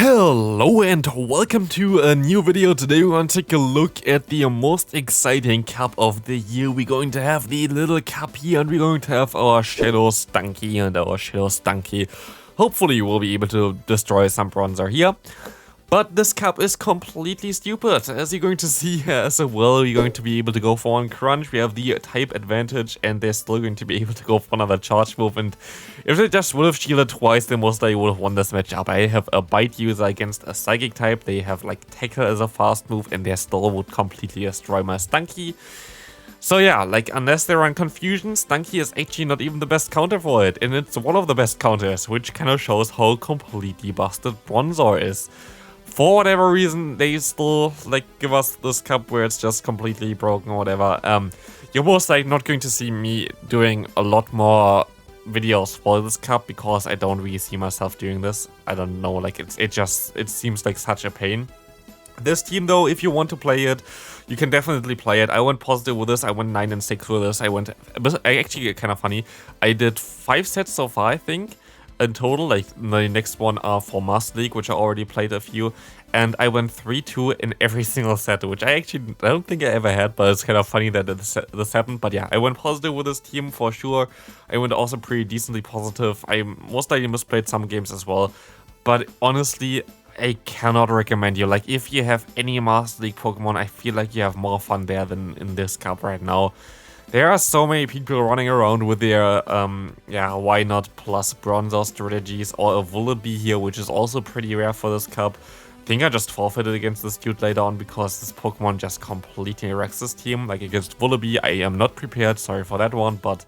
Hello and welcome to a new video. Today we're going to take a look at the most exciting cup of the year. We're going to have the little cup here and we're going to have our shadow Stunky and our shadow Stunky. Hopefully we'll be able to destroy some Bronzor here. But this cup is completely stupid. As you're going to see here as well, you're going to be able to go for one crunch. We have the type advantage and they're still going to be able to go for another charge move. And if they just would have shielded twice, then most likely would have won this matchup. I have a bite user against a psychic type. They have like tackle as a fast move and they still would completely destroy my Stunky. So yeah, like unless they run confusion, Stunky is actually not even the best counter for it. And it's one of the best counters, which kind of shows how completely busted Bronzor is. For whatever reason, they still like give us this cup where it's just completely broken or whatever. You're most likely not going to see me doing a lot more videos for this cup because I don't really see myself doing this. I don't know, like it seems like such a pain. This team though, if you want to play it, you can definitely play it. I went positive with this. I went 9 and 6 with this. I actually kind of funny. I did 5 sets so far, I think. In total, like the next one are for Master League, which I already played a few, and I went 3-2 in every single set, which I don't think I ever had, but it's kind of funny that this happened. But yeah, I went positive with this team for sure. I went also pretty decently positive. I most likely misplayed some games as well, but honestly, I cannot recommend you. Like, if you have any Master League Pokemon, I feel like you have more fun there than in this cup right now. There are so many people running around with their, Wynaut plus Bronzor strategies, or a Vullaby here, which is also pretty rare for this cup. I think I just forfeited against this dude later on because this Pokemon just completely wrecks this team. Like against Vullaby, I am not prepared, sorry for that one, but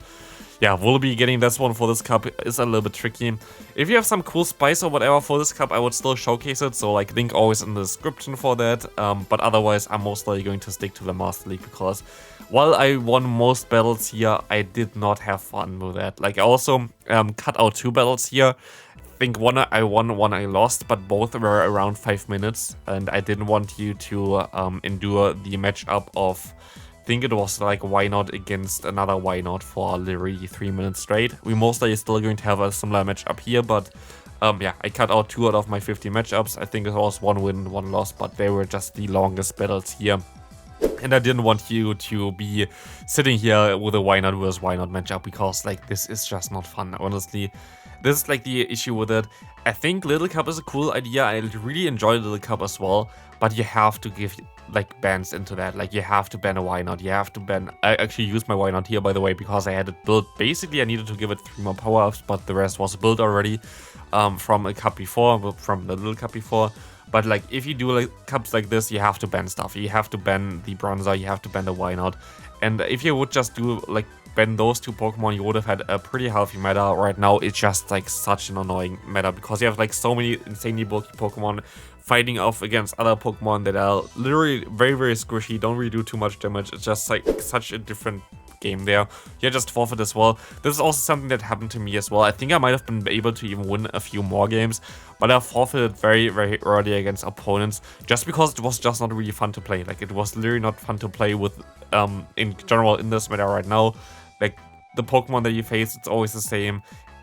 yeah, Vullaby getting this one for this cup is a little bit tricky. If you have some cool spice or whatever for this cup, I would still showcase it, so like link always in the description for that. But otherwise, I'm most likely going to stick to the Master League because while I won most battles here, I did not have fun with that. Like I also cut out 2 battles here. I think one I won, one I lost, but both were around 5 minutes. And I didn't want you to endure the matchup of, I think it was like Wynaut against another Wynaut for literally 3 minutes straight. We most likely still going to have a similar matchup here, but yeah, I cut out 2 out of my 50 matchups. I think it was 1 win, 1 loss, but they were just the longest battles here. And I didn't want you to be sitting here with a Wynaut versus Wynaut matchup because like this is just not fun, honestly. This is like the issue with it. I think Little Cup is a cool idea. I really enjoy Little Cup as well, but you have to give like bans into that. Like you have to ban a Wynaut. You have to ban. I actually used my Wynaut here, by the way, because I had it built. Basically, I needed to give it 3 more power-ups, but the rest was built already from a cup before, from the Little Cup before. But like if you do like cups like this, you have to ban stuff. You have to ban the Bronzor, you have to ban the Wynaut. And if you would just do like ban those 2 Pokemon, you would have had a pretty healthy meta. Right now it's just like such an annoying meta because you have like so many insanely bulky Pokemon fighting off against other Pokemon that are literally very, very squishy, don't really do too much damage. It's just like such a different game there. Yeah, just forfeit as well. This is also something that happened to me as well. I think I might have been able to even win a few more games, but I forfeited very, very early against opponents just because it was just not really fun to play. Like it was literally not fun to play with in general in this meta right now. Like the Pokemon that you face, it's always the same.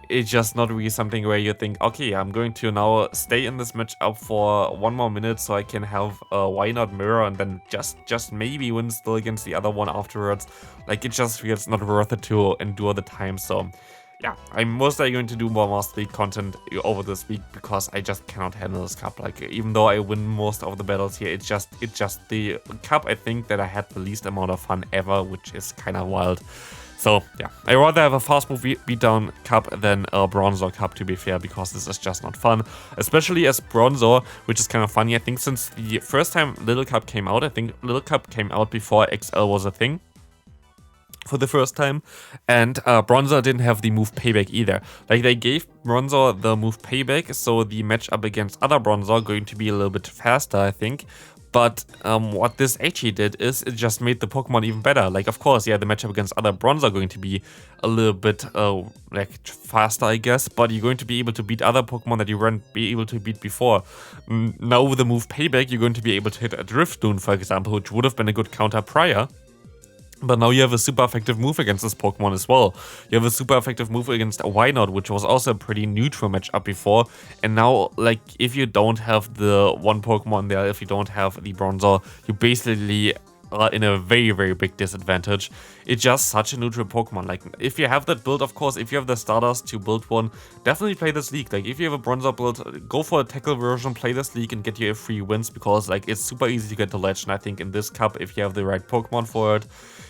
It's just not really something where you think, okay, I'm going to now stay in this matchup for 1 more minute so I can have a Wynaut mirror and then just maybe win still against the other one afterwards. Like it just feels not worth it to endure the time. So yeah, I'm most likely going to do more Master League content over this week because I just cannot handle this cup. Like even though I win most of the battles here, it's just the cup I think that I had the least amount of fun ever, which is kind of wild. So yeah, I rather have a fast move beatdown cup than a Bronzor cup, to be fair, because this is just not fun. Especially as Bronzor, which is kind of funny. I think since the first time Little Cup came out, I think Little Cup came out before XL was a thing for the first time, and Bronzor didn't have the move payback either. Like they gave Bronzor the move payback, so the matchup against other Bronzor going to be a little bit faster, I think. But what this actually did is it just made the Pokemon even better. Like, of course, yeah, the matchup against other Bronzor are going to be a little bit like faster, I guess. But you're going to be able to beat other Pokemon that you weren't be able to beat before. Now with the move Payback, you're going to be able to hit a Drift Dune, for example, which would have been a good counter prior. But now you have a super effective move against this Pokemon as well. You have a super effective move against a Wynaut, which was also a pretty neutral matchup before. And now, like, if you don't have the one Pokemon there, if you don't have the Bronzor, you basically are in a very, very big disadvantage. It's just such a neutral Pokemon. Like, if you have that build, of course, if you have the Stardust to build one, definitely play this league. Like, if you have a Bronzor build, go for a tackle version, play this league and get you a free wins, because, like, it's super easy to get the Legend, I think, in this cup if you have the right Pokemon for it.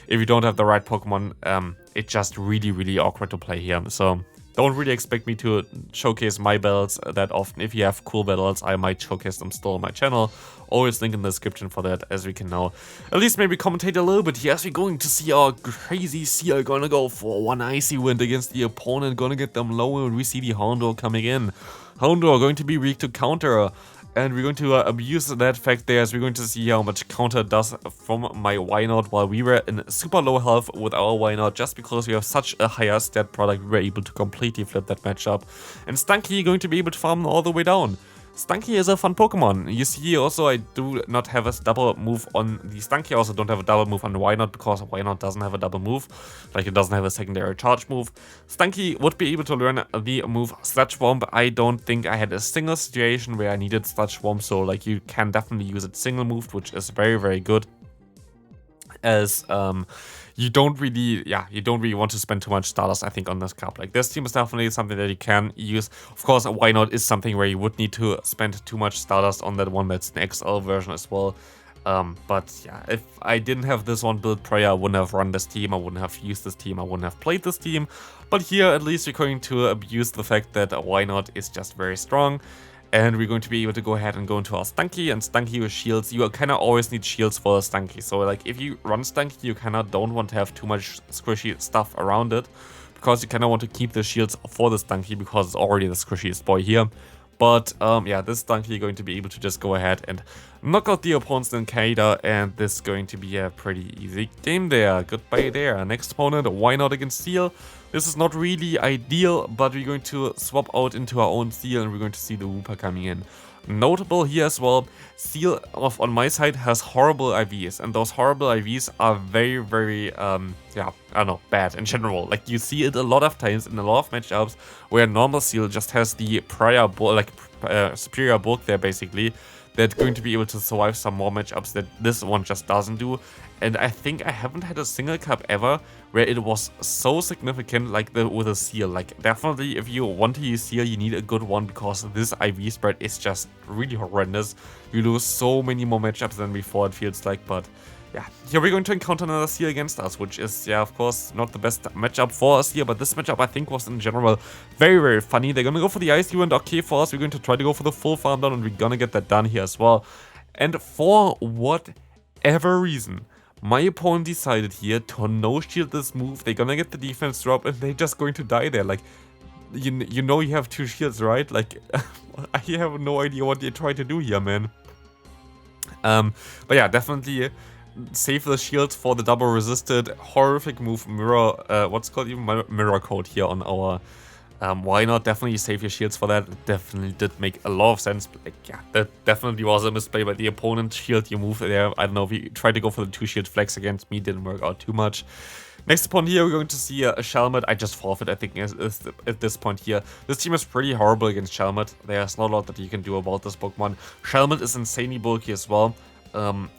If you don't have the right Pokemon, it's just really, really awkward to play here. So don't really expect me to showcase my battles that often. If you have cool battles, I might showcase them still on my channel. Always link in the description for that, as we can now at least maybe commentate a little bit here, as we're going to see our crazy Seal gonna go for one Icy Wind against the opponent, gonna get them low, and we see the Houndour coming in. Houndour going to be weak to counter. And we're going to abuse that fact there, as we're going to see how much counter does from my Wynaut, while we were in super low health with our Wynaut. Just because we have such a higher stat product, we were able to completely flip that matchup. And Stunky going to be able to farm all the way down. Stunky is a fun Pokemon. You see also I do not have a double move on the Stunky. I also don't have a double move on the Wynaut, because Wynaut doesn't have a double move. Like, it doesn't have a secondary charge move. Stunky would be able to learn the move Sludge Bomb. I don't think I had a single situation where I needed Sludge Bomb, so like you can definitely use it single moved, which is very, very good. As you don't really want to spend too much Stardust, I think, on this cup. Like, this team is definitely something that you can use. Of course, Wynaut is something where you would need to spend too much Stardust on that one. That's an XL version as well. But yeah, if I didn't have this one built prior, I wouldn't have run this team, I wouldn't have used this team, I wouldn't have played this team. But here, at least, we're going to abuse the fact that Wynaut is just very strong. And we're going to be able to go ahead and go into our Stunky, and Stunky with shields. You kind of always need shields for a Stunky. So, like, if you run Stunky, you kind of don't want to have too much squishy stuff around it, because you kind of want to keep the shields for the Stunky, because it's already the squishiest boy here. But yeah, this Stunky going to be able to just go ahead and knock out the opponent's Nincada, and this is going to be a pretty easy game there. Goodbye there. Next opponent, Wynaut against Seal. This is not really ideal, but we're going to swap out into our own Seal, and we're going to see the Wooper coming in. Notable here as well, Seal on my side has horrible IVs, and those horrible IVs are very, very, yeah, I don't know, bad in general. Like, you see it a lot of times in a lot of matchups where normal Seal just has the prior, superior bulk there, basically, that's going to be able to survive some more matchups that this one just doesn't do. And I think I haven't had a single cup ever where it was so significant like with a Seal. Like, definitely if you want to use Seal, you need a good one, because this IV spread is just really horrendous. You lose so many more matchups than before, it feels like. But yeah, here we're going to encounter another Seal against us, which is, yeah, of course, not the best matchup for us here, but this matchup I think was in general very, very funny. They're gonna go for the Icy Wind, okay, for us. We're going to try to go for the full farm down, and we're gonna get that done here as well. And for whatever reason, my opponent decided here to no-shield this move. They're gonna get the defense drop, and they're just going to die there. Like, you know you have 2 shields, right? Like, I have no idea what they try to do here, man. But yeah, definitely save the shields for the double resisted horrific move mirror, what's called even mirror code here on our Wynaut. Definitely save your shields for that. It definitely did make a lot of sense. But like, yeah, that definitely was a misplay by the opponent. Shield your move there. I don't know if you tried to go for the 2 shield flex against me, didn't work out too much. Next opponent here, we're going to see a Shelmet. I just forfeit, I think, at this point here. This team is pretty horrible against Shelmet. There's not a lot that you can do about this Pokemon. Shelmet is insanely bulky as well.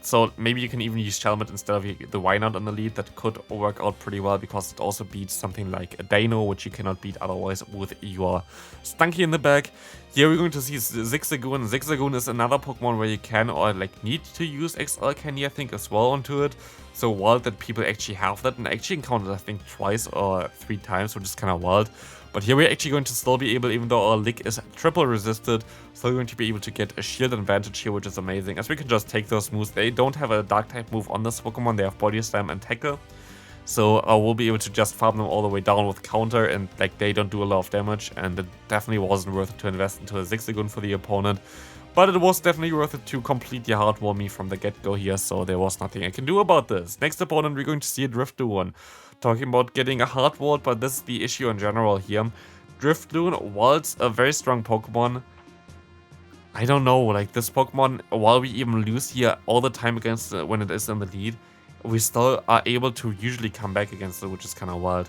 So maybe you can even use Shelmet instead of the Wynaut on the lead. That could work out pretty well, because it also beats something like a Dino, which you cannot beat otherwise with your Stunky in the back. Here we're going to see Zigzagoon. Zigzagoon is another Pokemon where you can, or like need to use XL Candy, I think, as well onto it. So wild that people actually have that, and I actually encountered, I think, twice or 3 times, which is kind of wild. But here we're actually going to still be able, even though our Lick is triple resisted, still going to be able to get a shield advantage here, which is amazing, as we can just take those moves. They don't have a dark type move on this Pokemon, they have Body Slam and Tackle. So we'll be able to just farm them all the way down with counter, and like they don't do a lot of damage, and it definitely wasn't worth it to invest into a Zigzagoon for the opponent. But it was definitely worth it to completely hardwall me from the get-go here, so there was nothing I can do about this. Next opponent, we're going to see a Drifloon. Talking about getting a hardwall, but this is the issue in general here. Drifloon, while it's a very strong Pokemon, I don't know, like this Pokemon, while we even lose here all the time against when it is in the lead, we still are able to usually come back against it, which is kind of wild.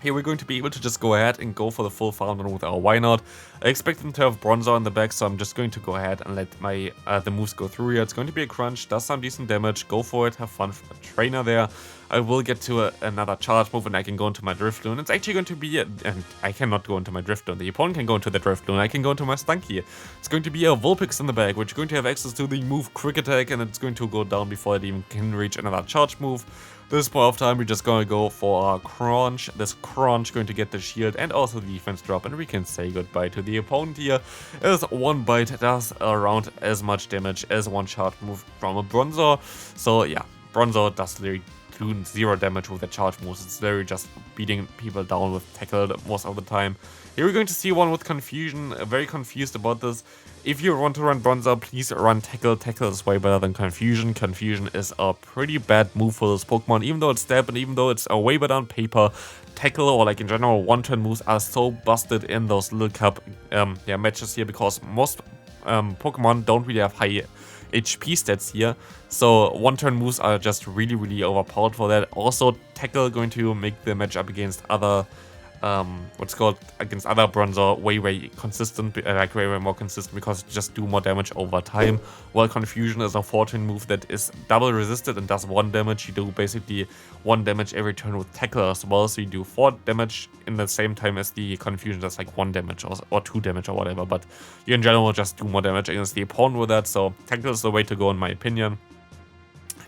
Here we're going to be able to just go ahead and go for the full farm down with our Wynaut. I expect them to have Bronzor in the back, so I'm just going to go ahead and let my the moves go through here. It's going to be a crunch, does some decent damage, go for it, have fun for a trainer there. I will get to another charge move and I can go into my Drift Loon. It's actually going to be, and I cannot go into my Drift Loon, the opponent can go into the Drift Loon, I can go into my Stunky. It's going to be a Vulpix in the back, which is going to have access to the move Quick Attack, and it's going to go down before it even can reach another charge move. This point of time, we're just gonna go for our crunch. This crunch going to get the shield and also the defense drop, and we can say goodbye to the opponent here, as one bite does around as much damage as one charge move from a Bronzor. So yeah, Bronzor does literally do 0 damage with the charge moves. It's literally just beating people down with tackle most of the time. Here we're going to see one with confusion. Very confused about this. If you want to run Bronzor, please run tackle. Tackle is way better than confusion. Confusion is a pretty bad move for this Pokemon, even though it's stab and even though it's a way better on paper. Tackle, or like in general, one-turn moves are so busted in those little cup matches here, because most Pokemon don't really have high HP stats here, so one-turn moves are just really overpowered for that. Also, tackle going to make the matchup against other against other Bronzor way consistent, like way more consistent, because it just do more damage over time. While confusion is a 4-turn move that is double resisted and does 1 damage. You do basically 1 damage every turn with tackle as well, so you do 4 damage in the same time as the confusion does like 1 damage or 2 damage or whatever, but you in general just do more damage against the opponent with that, so tackle is the way to go in my opinion.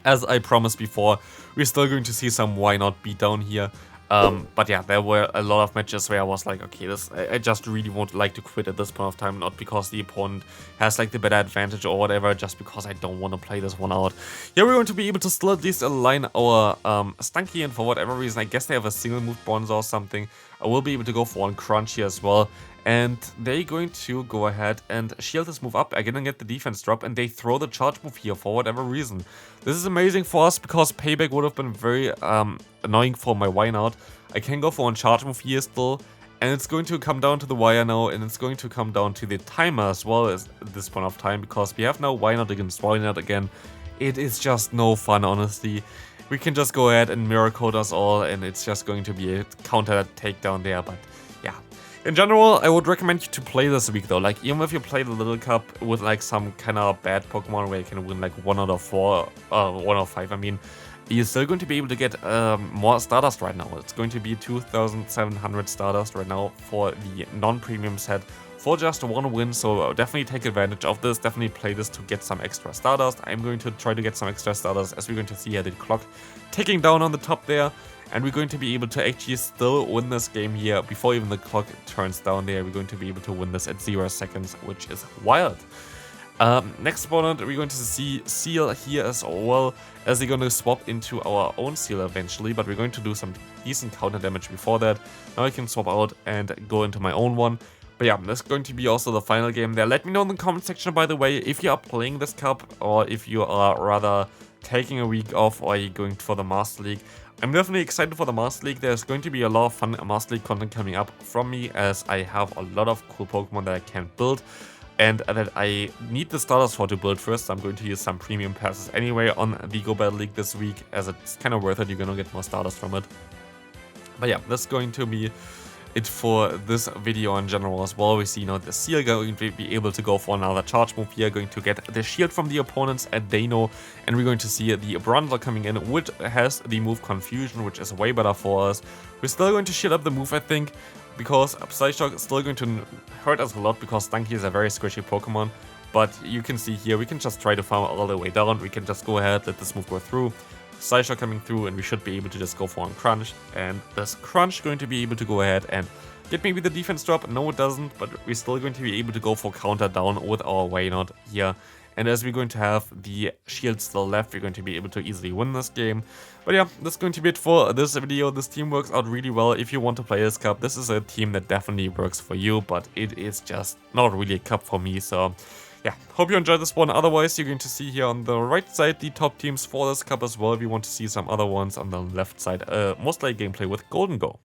As I promised before, we're still going to see some Wynaut beatdown here. But yeah, there were a lot of matches where I was like, okay, I just really would like to quit at this point of time, not because the opponent has like the better advantage or whatever, just because I don't want to play this one out. Here we're going to be able to still at least align our Stunky, and for whatever reason, I guess they have a single move Bronzor or something. I will be able to go for one crunch here as well. And they're going to go ahead and shield this move up again and get the defense drop, and they throw the charge move here for whatever reason. This is amazing for us because payback would have been very annoying for my Wynaut. I can go for one charge move here still, and it's going to come down to the wire now, and it's going to come down to the timer as well as at this point of time, because we have now Wynaut against Wynaut again. It is just no fun, honestly. We can just go ahead and mirror code us all, and it's just going to be a counter takedown there, but yeah. In general, I would recommend you to play this week though. Like, even if you play the Little Cup with like some kind of bad Pokemon where you can win like 1 out of 4, 1 out of 5, I mean, you're still going to be able to get more Stardust right now. It's going to be 2,700 Stardust right now for the non-premium set for just 1 win, so definitely take advantage of this. Definitely play this to get some extra Stardust. I'm going to try to get some extra Stardust, as we're going to see here the clock ticking down on the top there. And we're going to be able to actually still win this game here before even the clock turns down there. We're going to be able to win this at 0 seconds, which is wild. Next opponent, we're going to see Seal here as well, as they're going to swap into our own Seal eventually, but we're going to do some decent counter damage before that. Now I can swap out and go into my own one. But yeah, this is going to be also the final game there. Let me know in the comment section, by the way, if you are playing this cup or if you are rather taking a week off or are you going for the Master League. I'm definitely excited for the Master League. There's going to be a lot of fun Master League content coming up from me, as I have a lot of cool Pokemon that I can build and that I need the starters for to build first. So I'm going to use some premium passes anyway on the Go Battle League this week, as it's kind of worth it. You're going to get more starters from it. But yeah, that's going to be it for this video in general as well. We see now the Seal going to be able to go for another charge move here, going to get the shield from the opponents at Dano, and we're going to see the Bronzor coming in, which has the move Confusion, which is way better for us. We're still going to shield up the move, I think, because Psyshock is still going to hurt us a lot, because Stunky is a very squishy Pokemon. But you can see here, we can just try to farm all the way down. We can just go ahead, let this move go through. Psyshock coming through, and we should be able to just go for one crunch, and this crunch going to be able to go ahead and get maybe the defense drop. No, it doesn't, but we're still going to be able to go for counter down with our Wynaut here. And as we're going to have the shield still left, we're going to be able to easily win this game. But yeah, that's going to be it for this video. This team works out really well if you want to play this cup. This is a team that definitely works for you, but it is just not really a cup for me, so yeah, hope you enjoyed this one. Otherwise, you're going to see here on the right side the top teams for this cup as well. If you want to see some other ones on the left side, mostly gameplay with Golden Go.